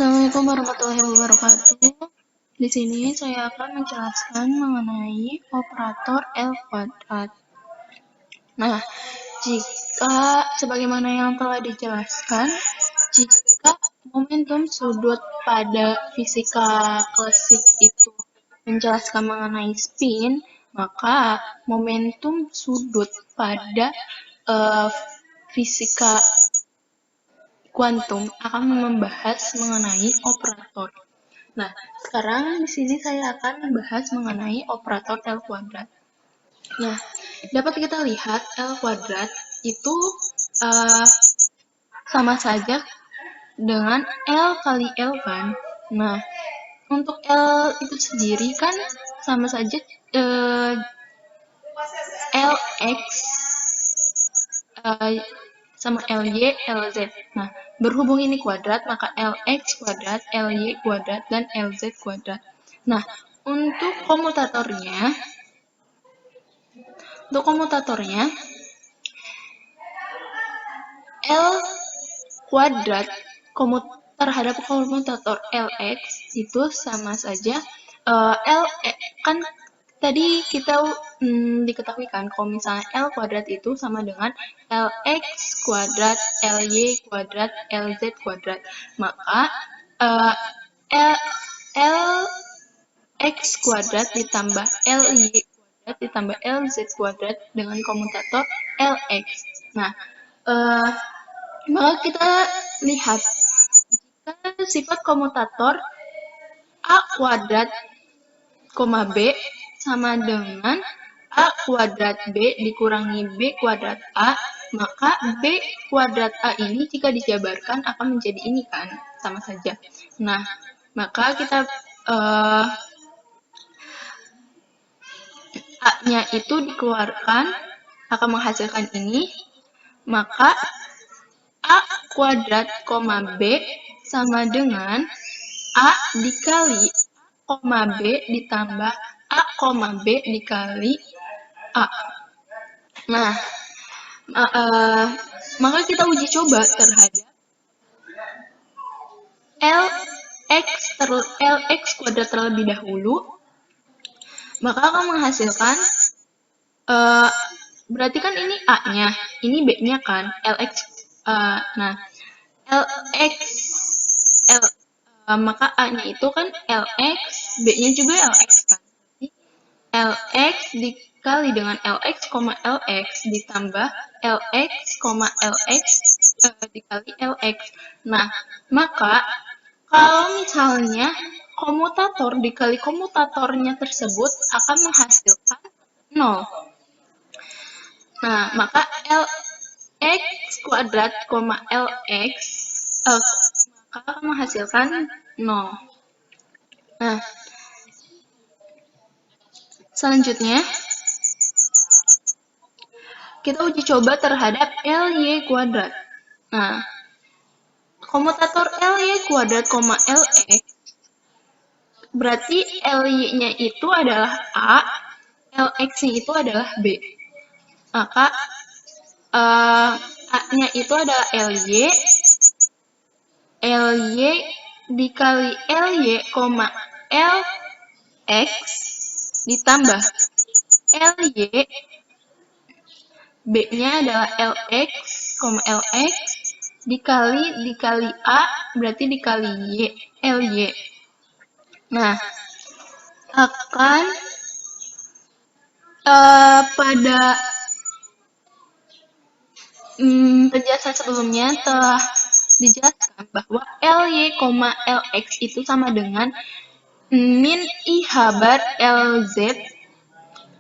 Assalamualaikum warahmatullahi wabarakatuh. Di sini saya akan menjelaskan mengenai operator L kuadrat. Nah, jika sebagaimana yang telah dijelaskan, jika momentum sudut pada fisika klasik itu menjelaskan mengenai spin, maka momentum sudut pada fisika kuantum akan membahas mengenai operator. Nah, sekarang di sini saya akan membahas mengenai operator L kuadrat. Nah, dapat kita lihat L kuadrat itu sama saja dengan L kali L kan. Nah, untuk L itu sendiri kan sama saja Lx sama Ly, Lz. Nah, berhubung ini kuadrat, maka Lx kuadrat, Ly kuadrat, dan Lz kuadrat. Nah, untuk komutatornya, L kuadrat terhadap komutator Lx itu sama saja L kan tadi kita diketahui kan kalau misalnya L kuadrat itu sama dengan Lx kuadrat, Ly kuadrat, Lz kuadrat. Maka Lx kuadrat ditambah Ly kuadrat ditambah Lz kuadrat dengan komutator Lx. Nah, maka kita lihat jika sifat komutator A kuadrat, B sama dengan A kuadrat B dikurangi B kuadrat A, maka B kuadrat A ini jika dijabarkan akan menjadi ini kan, sama saja. Nah, maka kita A-nya itu dikeluarkan akan menghasilkan ini, maka A kuadrat, B sama dengan A dikali A, B ditambah A, B dikali A. Nah, maka kita uji coba terhadap Lx kuadrat terlebih dahulu, maka akan menghasilkan berarti kan ini A-nya, ini B-nya kan, Lx. Nah, maka A-nya itu kan Lx, B-nya juga Lx kan. Lx dikali dengan Lx, Lx ditambah Lx, Lx dikali Lx. Nah, maka kalau misalnya komutator dikali komutatornya tersebut akan menghasilkan 0. Nah, maka Lx kuadrat, Lx maka akan menghasilkan 0. Nah, selanjutnya kita uji coba terhadap Ly kuadrat. Nah, komutator Ly kuadrat, Lx berarti Ly-nya itu adalah A, Lx-nya itu adalah B. Maka A-nya itu adalah Ly, Ly dikali Ly, Lx ditambah Ly, B-nya adalah Lx, Lx dikali A, berarti dikali Ly. Nah, akan pada penjelasan sebelumnya telah dijelaskan bahwa Ly, Lx itu sama dengan min I habar Lz,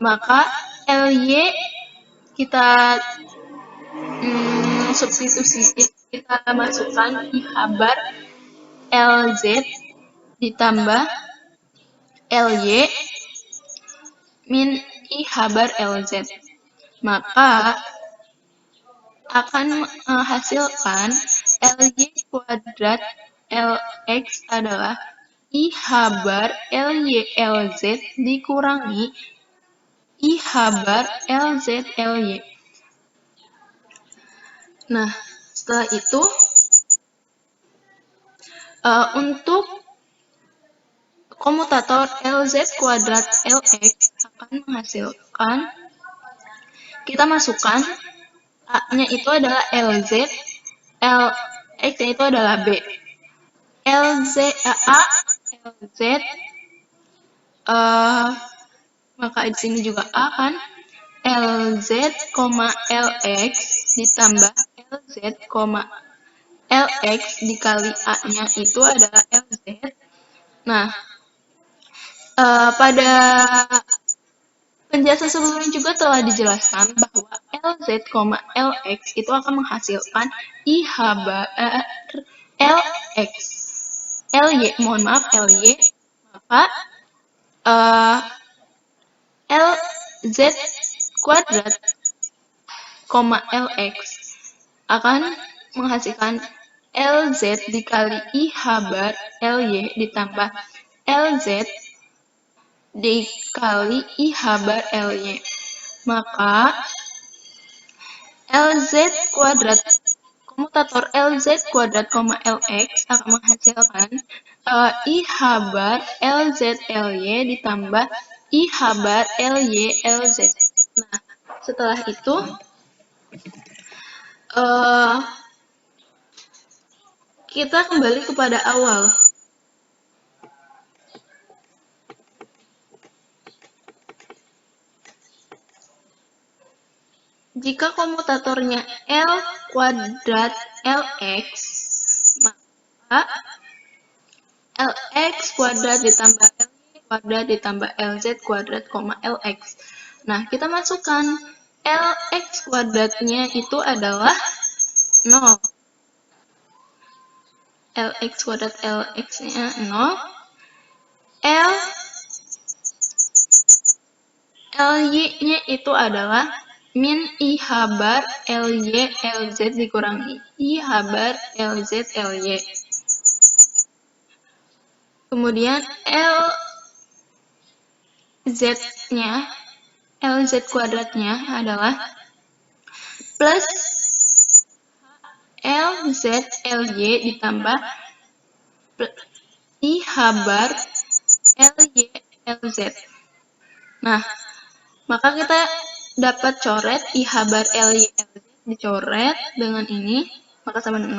maka Ly kita substitusi, kita masukkan I habar Lz ditambah Ly min I habar Lz, maka akan menghasilkan Ly kuadrat Lx adalah I habar Ly Lz dikurangi I habar Lz Ly. Nah, setelah itu Untuk komutator LZ kuadrat LX akan menghasilkan, kita masukkan A-nya itu adalah LZ, LX-nya itu adalah B. LZ, A, LZ, maka di sini juga A kan, LZ, LX ditambah LZ, LX dikali A-nya itu adalah LZ. Nah, pada penjelasan sebelumnya juga telah dijelaskan bahwa LZ, LX itu akan menghasilkan I bar LX. LY, mohon maaf, LY, maka LZ kuadrat, LX akan menghasilkan LZ dikali I bar LY ditambah LZ dikali I bar LY. Maka LZ kuadrat, komutator LZ kuadrat, LX akan menghasilkan I bar LZ LY ditambah I bar LY LZ. Nah, setelah itu kita kembali kepada awal. Jika komutatornya L kuadrat LX, maka LX kuadrat ditambah LY kuadrat ditambah LZ kuadrat, LX. Nah, kita masukkan LX kuadratnya itu adalah 0. LX kuadrat LX-nya 0. LY-nya itu adalah min I bar LY LZ dikurangi I bar LZ LY. Kemudian LZ-nya, LZ kuadratnya adalah plus LZ LY ditambah I bar LY LZ. Nah, maka kita dapat coret I bar LY LZ dicoret dengan ini, maka sama 0.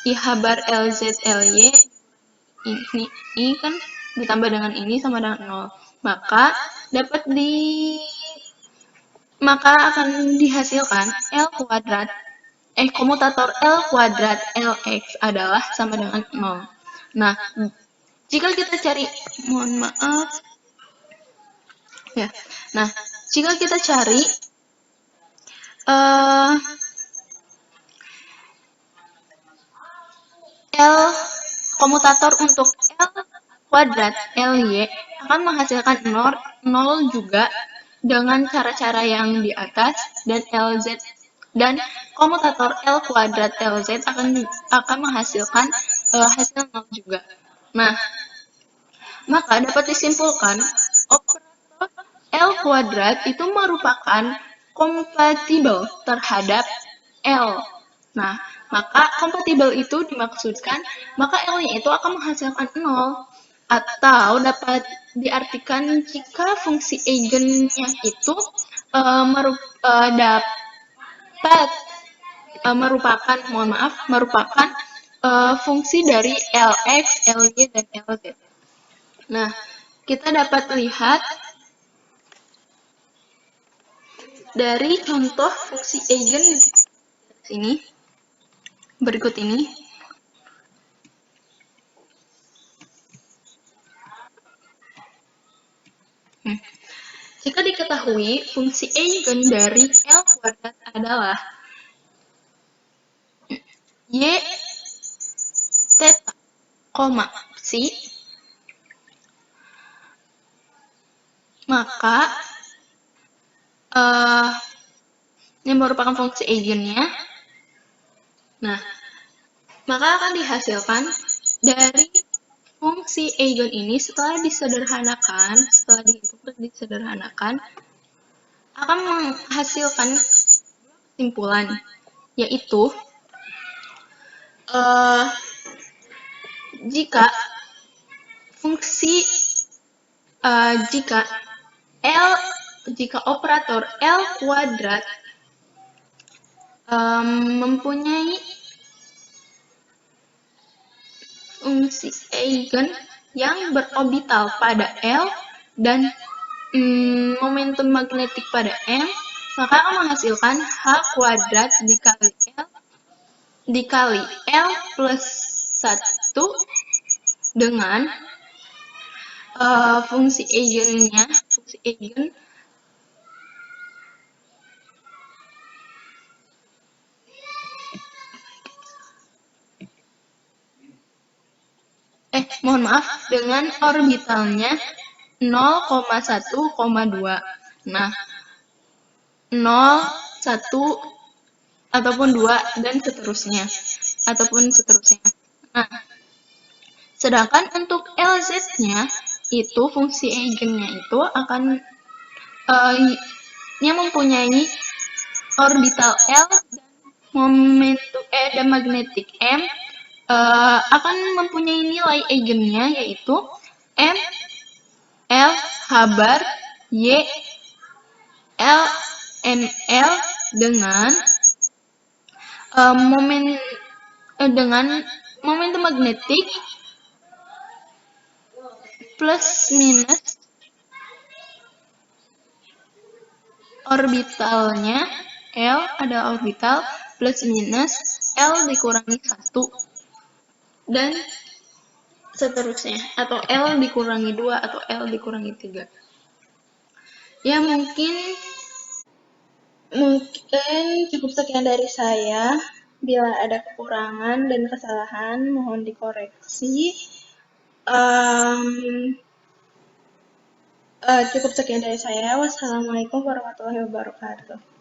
I bar LZ LY ini kan ditambah dengan ini sama dengan 0. Maka maka akan dihasilkan L kuadrat komutator L kuadrat LX adalah sama dengan 0. Nah, jika kita cari, mohon maaf ya. Nah, jika kita cari L komutator untuk L kuadrat LY akan menghasilkan 0 juga dengan cara-cara yang di atas, dan LZ dan komutator L kuadrat LZ akan menghasilkan hasil 0 juga. Nah, maka dapat disimpulkan operator L kuadrat itu merupakan kompatibel terhadap L. Nah, maka kompatibel itu dimaksudkan maka L-nya itu akan menghasilkan 0. Atau dapat diartikan jika fungsi eigennya itu merupakan fungsi dari LX, LY, dan LZ. Nah, kita dapat lihat dari contoh fungsi eigen sini, berikut ini. Jika diketahui fungsi eigen dari L kuadrat adalah Y theta, psi, maka ini merupakan fungsi eigennya. Nah, maka akan dihasilkan dari fungsi eigen ini setelah disederhanakan, akan menghasilkan kesimpulan, yaitu jika fungsi jika jika operator L kuadrat mempunyai fungsi eigen yang berorbital pada L dan momentum magnetik pada M, maka akan menghasilkan H kuadrat dikali L plus 1 dengan fungsi eigen dengan orbitalnya 0,1,2. Nah, 0, 1, ataupun 2, dan seterusnya. Nah, sedangkan untuk LZ-nya, itu fungsi eigennya itu akan yang mempunyai orbital L momentum dan magnetik M akan mempunyai nilai eigennya yaitu M L H bar Y L M L dengan momentum magnetik plus minus orbitalnya L ada orbital plus minus L dikurangi 1 dan seterusnya, atau L dikurangi 2 atau L dikurangi 3. Ya, mungkin cukup sekian dari saya. Bila ada kekurangan dan kesalahan mohon dikoreksi. Cukup sekian dari saya. Wassalamualaikum warahmatullahi wabarakatuh.